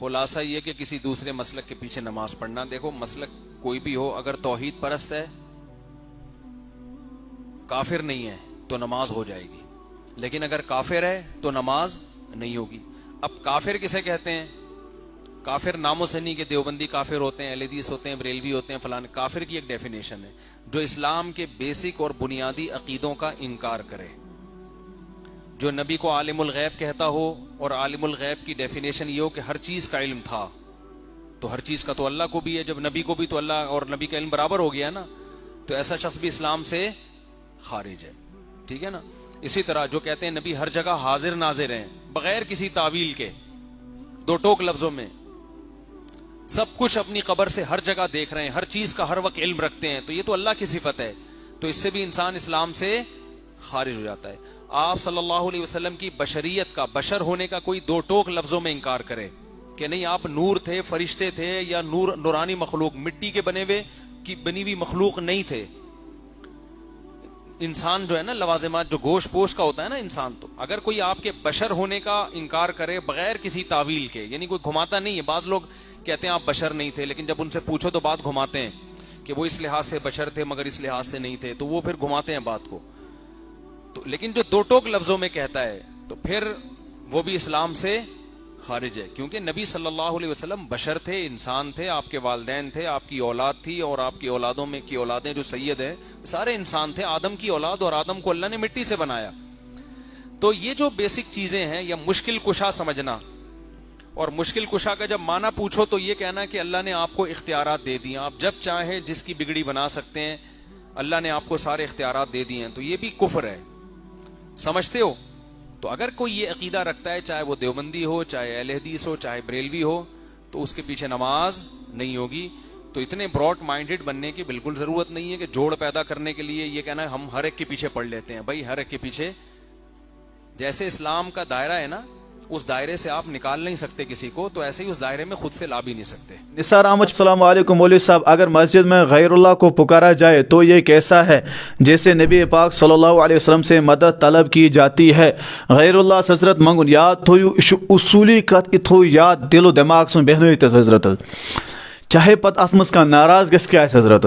خلاصہ یہ کہ کسی دوسرے مسلک کے پیچھے نماز پڑھنا، دیکھو مسلک کوئی بھی ہو، اگر توحید پرست ہے، کافر نہیں ہے تو نماز ہو جائے گی، لیکن اگر کافر ہے تو نماز نہیں ہوگی۔ اب کافر کسے کہتے ہیں؟ کافر ناموں سے نہیں کہ دیوبندی کافر ہوتے ہیں، اہل حدیث ہوتے ہیں، بریلوی ہوتے ہیں، فلان۔ کافر کی ایک ڈیفینیشن ہے جو اسلام کے بیسک اور بنیادی عقیدوں کا انکار کرے، جو نبی کو عالم الغیب کہتا ہو، اور عالم الغیب کی ڈیفینیشن یہ ہو کہ ہر چیز کا علم تھا، تو ہر چیز کا تو اللہ کو بھی ہے، جب نبی کو بھی، تو اللہ اور نبی کا علم برابر ہو گیا نا، تو ایسا شخص بھی اسلام سے خارج ہے، ٹھیک ہے نا۔ اسی طرح جو کہتے ہیں نبی ہر جگہ حاضر ناظر ہیں بغیر کسی تعویل کے، دو ٹوک لفظوں میں سب کچھ اپنی قبر سے ہر جگہ دیکھ رہے ہیں، ہر چیز کا ہر وقت علم رکھتے ہیں، تو یہ تو اللہ کی صفت ہے، تو اس سے بھی انسان اسلام سے خارج ہو جاتا ہے۔ آپ صلی اللہ علیہ وسلم کی بشریت کا، بشر ہونے کا کوئی دو ٹوک لفظوں میں انکار کرے کہ نہیں آپ نور تھے، فرشتے تھے، یا نورانی مخلوق، مٹی کے بنے ہوئے کی بنی ہوئی مخلوق نہیں تھے، انسان جو ہے نا لوازمات جو گوشت پوش کا ہوتا ہے نا انسان، تو اگر کوئی آپ کے بشر ہونے کا انکار کرے بغیر کسی تعویل کے، یعنی کوئی گھماتا نہیں ہے، بعض لوگ کہتے ہیں آپ بشر نہیں تھے، لیکن جب ان سے پوچھو تو بات گھماتے ہیں کہ وہ اس لحاظ سے بشر تھے مگر اس لحاظ سے نہیں تھے، تو وہ پھر گھماتے ہیں بات کو، تو لیکن جو دو ٹوک لفظوں میں کہتا ہے تو پھر وہ بھی اسلام سے خارج ہے، کیونکہ نبی صلی اللہ علیہ وسلم بشر تھے، انسان تھے، آپ کے والدین تھے، آپ کی اولاد تھی، اور آپ کی اولادوں میں کی اولادیں جو سید ہیں سارے انسان تھے، آدم کی اولاد، اور آدم کو اللہ نے مٹی سے بنایا۔ تو یہ جو بیسک چیزیں ہیں، یا مشکل کشا سمجھنا، اور مشکل کشا کا جب معنی پوچھو تو یہ کہنا کہ اللہ نے آپ کو اختیارات دے دیے، آپ جب چاہیں جس کی بگڑی بنا سکتے ہیں، اللہ نے آپ کو سارے اختیارات دے دیے ہیں، تو یہ بھی کفر ہے، سمجھتے ہو؟ تو اگر کوئی یہ عقیدہ رکھتا ہے، چاہے وہ دیوبندی ہو، چاہے اہل حدیث ہو، چاہے بریلوی ہو، تو اس کے پیچھے نماز نہیں ہوگی۔ تو اتنے براڈ مائنڈڈ بننے کی بالکل ضرورت نہیں ہے کہ جوڑ پیدا کرنے کے لیے یہ کہنا ہے ہم ہر ایک کے پیچھے پڑھ لیتے ہیں۔ بھائی ہر ایک کے پیچھے، جیسے اسلام کا دائرہ ہے نا، اس دائرے سے آپ نکال نہیں سکتے کسی کو، تو ایسے ہی اس دائرے میں خود سے لا بھی نہیں سکتے۔ نثار احمد، السلام علیکم مولوی صاحب، اگر مسجد میں غیر اللہ کو پکارا جائے تو یہ کیسا ہے؟ جیسے نبی پاک صلی اللہ علیہ وسلم سے مدد طلب کی جاتی ہے، غیر اللہ سے حضرت منگن، یاد تھو اصولی کت تھو یاد دل و دماغ سن بہنت حضرت، چاہے پتہ ات مز کان ناراض گژھِ کیا حضرت،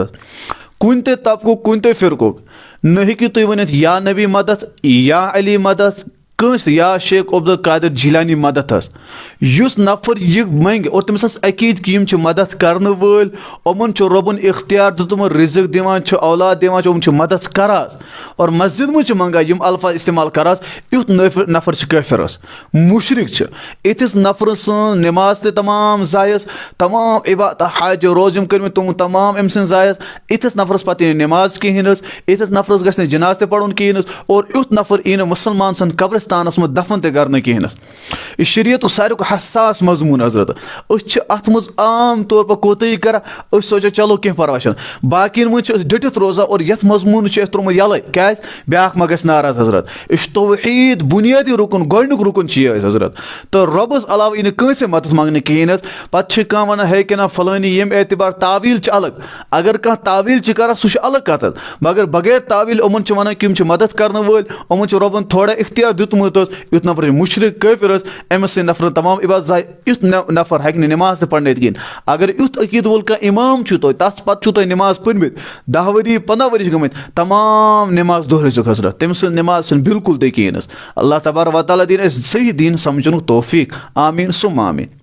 کن تہ طبقُک کن تہ فرقُک نہ ہیٚکِو تُہۍ ؤنِتھ یا نبی مدد، یا علی مدد، کنس یا شیخ عبد القادر جیلانی مدد اس نفر یہ منگ اور تمس عقید کہ یم مدد کرنے ول، یمن ربن اختیار دتم، رزق دیوان، اولاد دیوان، یم مدد کراس، اور مسجد مجھ منگا یم الفاظ استعمال کراس، یت نفر کافر مشرک، اتس نفر سن نماز تہ تمام زائز، تمام عبادت حج روزم کرم تم تمام ام سن زائز، اتس نفرس پتہ نماز کہین، اتس نفرس گھس جناز تہ پڑھن کہین، اور یت نفر ای مسلمان سن قبرستانس مز دفن تہ کرنے کہینس۔ یہ شریعت ساروی حساس مضمون حضرت، اس ات مز عام طور پر کوتاہی کران، اس سوچا چلو کینٛہہ پرواے چھنہٕ، باقین مز ڈٹتھ روزان، اور یتھ مضمون ترومت یلے کیاز بیاکھ ما گژھِ ناراض حضرت۔ یہ توحید بنیادی رکن، گۄڈنیُک رکن یہ حضرت، تو رۄبس علاوہ ای نہٕ کٲنٛسے مدد منگنہٕ کہین حظ۔ پتہٕ چھِ کانٛہہ ونان ہے کہ نہ فلٲنی ییٚمہِ اعتبار تعویل چھِ الگ، اگر کانٛہہ تعویل چھِ کران سُہ چھُ الگ کتھ حظ، مگر بغیر تعویل یِمن چھِ ونان کہ یم چھِ مدد کرنے وٲلۍ، یِمن چھُ رۄبن تھوڑا اختیار دیُتمُت حظ، یُتھ نفر مشرک کٲفر حظ، أمس سٕنٛدۍ نفرن تمام عبادت ضایع، یُتھ نفر ہیٚکہِ نہٕ نماز تہِ پرنٲیِتھ کِہیٖنۍ۔ اگر یُتھ عقیٖدٕ وول کانٛہہ اِمام چھُ تۄہہِ، تس پتہٕ چھُو تۄہہِ نماز پٔرمٕتۍ 10 ؤری 15 ؤری چھِ گٔمٕتۍ، تمام نماز دۄہرٲیزیوکھ حضرت، تٔمۍ سٕنٛز نماز چھنہٕ بالکل تہِ کِہیٖنۍ حظ۔ اللہ تبارک و تعالیٰ دِیِن اَسہِ صحیح دیٖن سمجھنُک توفیٖق، آمیٖن سُم آمیٖن۔